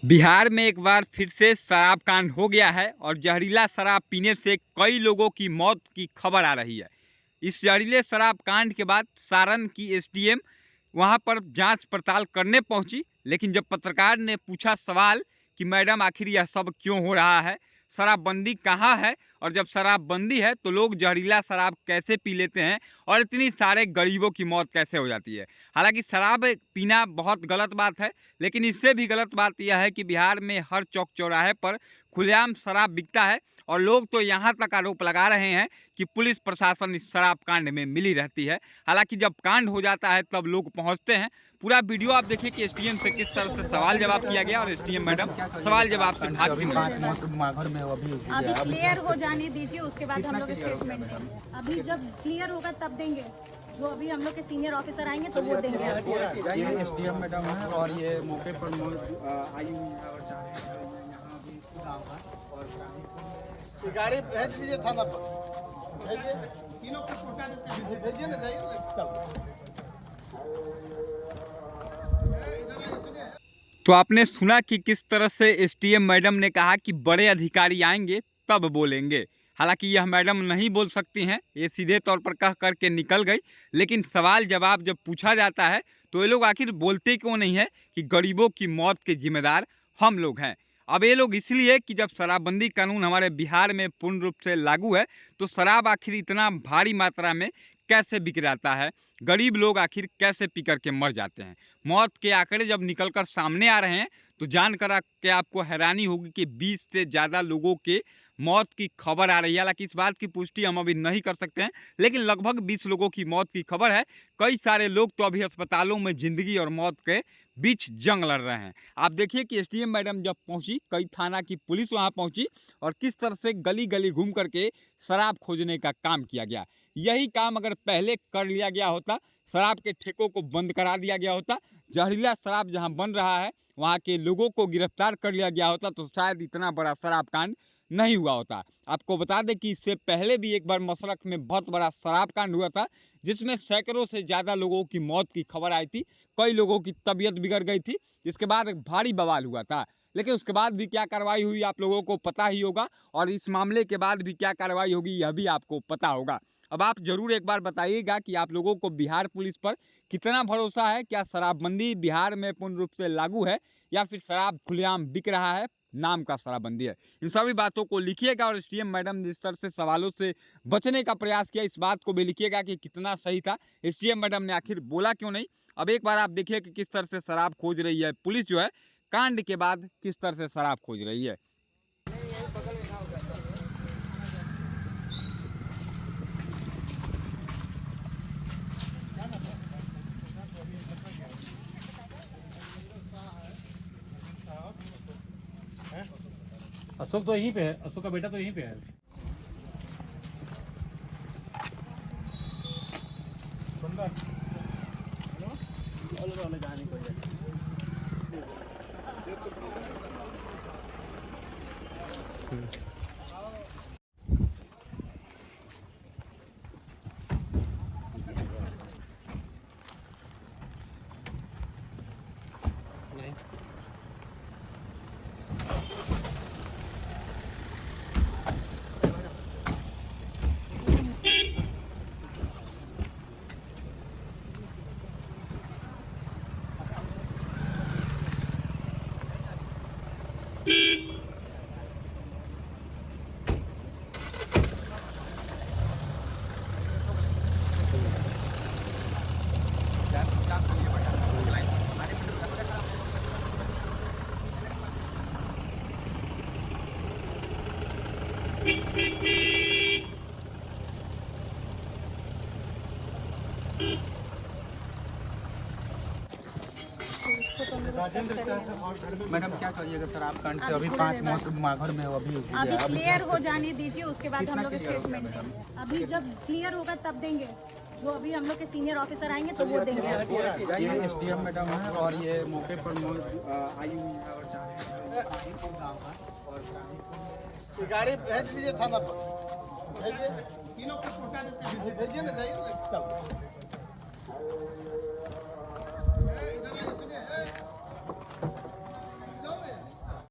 बिहार में एक बार फिर से शराब कांड हो गया है और जहरीला शराब पीने से कई लोगों की मौत की खबर आ रही है। इस जहरीले शराब कांड के बाद सारण की एसडीएम वहां पर जांच पड़ताल करने पहुंची, लेकिन जब पत्रकार ने पूछा सवाल कि मैडम आखिर यह सब क्यों हो रहा है, शराबबंदी कहाँ है और जब शराबबंदी है तो लोग जहरीला शराब कैसे पी लेते हैं और इतनी सारे गरीबों की मौत कैसे हो जाती है। हालांकि शराब पीना बहुत गलत बात है, लेकिन इससे भी गलत बात यह है कि बिहार में हर चौक चौराहे पर खुलेआम शराब बिकता है और लोग तो यहाँ तक आरोप लगा रहे हैं कि पुलिस प्रशासन इस शराब कांड में मिली रहती है। हालांकि जब कांड हो जाता है तब लोग पहुँचते हैं। पूरा वीडियो आप देखिए कि एसडीएम से किस तरह से सवाल जवाब किया गया और एसडीएम मैडम सवाल जवाब से भागती अभी क्लियर हो जाने दीजिए, उसके बाद हम लोग स्टेटमेंट देंगे। अभी जब क्लियर होगा तब देंगे, जो अभी हम लोग के सीनियर ऑफिसर आएंगे तो वो देंगे। ये एसडीएम मैडम है और ये मौके पर आई हुई है और चाह रहे हैं यहाँ भी और गाड़ी भेज दीजिए थाना पर, भेजिए तीनों को पहुंचा देते, भेजिए ना, जाइए ना। तो आपने सुना कि किस तरह से एसडीएम मैडम ने कहा कि बड़े अधिकारी आएंगे तब बोलेंगे। हालांकि यह मैडम नहीं बोल सकती हैं, ये सीधे तौर पर कह करके निकल गई। लेकिन सवाल जवाब जब पूछा जाता है तो ये लोग आखिर बोलते क्यों नहीं है कि गरीबों की मौत के जिम्मेदार हम लोग हैं। अब ये लोग इसलिए कि जब शराबबंदी कानून हमारे बिहार में पूर्ण रूप से लागू है तो शराब आखिर इतना भारी मात्रा में कैसे बिक जाता है, गरीब लोग आखिर कैसे पी कर के मर जाते हैं। मौत के आंकड़े जब निकलकर सामने आ रहे हैं तो जानकर के आपको हैरानी होगी कि 20 से ज़्यादा लोगों के मौत की खबर आ रही है। हालांकि इस बात की पुष्टि हम अभी नहीं कर सकते हैं, लेकिन लगभग 20 लोगों की मौत की खबर है। कई सारे लोग तो अभी अस्पतालों में जिंदगी और मौत के बीच जंग लड़ रहे हैं। आप देखिए कि एसडीएम मैडम जब पहुंची, कई थाना की पुलिस वहां पहुंची और किस तरह से गली गली घूम करके शराब खोजने का काम किया गया। यही काम अगर पहले कर लिया गया होता, शराब के ठेकों को बंद करा दिया गया होता, जहरीला शराब जहां बन रहा है वहां के लोगों को गिरफ्तार कर लिया गया होता, तो शायद इतना बड़ा शराब कांड नहीं हुआ होता। आपको बता दें कि इससे पहले भी एक बार मशरक में बहुत बड़ा शराब कांड हुआ था, जिसमें सैकड़ों से ज़्यादा लोगों की मौत की खबर आई थी। कई लोगों की तबीयत बिगड़ गई थी, जिसके बाद एक भारी बवाल हुआ था। लेकिन उसके बाद भी क्या कार्रवाई हुई आप लोगों को पता ही होगा, और इस मामले के बाद भी क्या कार्रवाई होगी यह भी आपको पता होगा। अब आप जरूर एक बार बताइएगा कि आप लोगों को बिहार पुलिस पर कितना भरोसा है। क्या शराबबंदी बिहार में पूर्ण रूप से लागू है या फिर शराब खुलेआम बिक रहा है, नाम का शराबबंदी है। इन सभी बातों को लिखिएगा और एसडीएम मैडम जिस तरह से सवालों से बचने का प्रयास किया, इस बात को भी लिखिएगा कि कितना सही था। एसडीएम मैडम ने आखिर बोला क्यों नहीं। अब एक बार आप देखिए कि किस तरह से शराब खोज रही है पुलिस, जो है कांड के बाद किस तरह से शराब खोज रही है। अशोक तो यहीं पे है, अशोक का बेटा तो यहीं पे है। मैडम क्या करिएगा शराब कांड से? अभी 5 मौत माघर में अभी क्लियर हो जाने दीजिए, उसके बाद हम लोग स्टेटमेंट देंगे। अभी जब क्लियर होगा तब देंगे, जो अभी हम लोग के सीनियर ऑफिसर आएंगे तो वो देंगे। ये एसडीएम मैडम है और ये मौके पर आई हुई है और चाह रहे हैं गाड़ी भेज दीजिए थाना पर, भेजिए तीनों को पहुंचा देते, भेजिए ना, जाइए ना।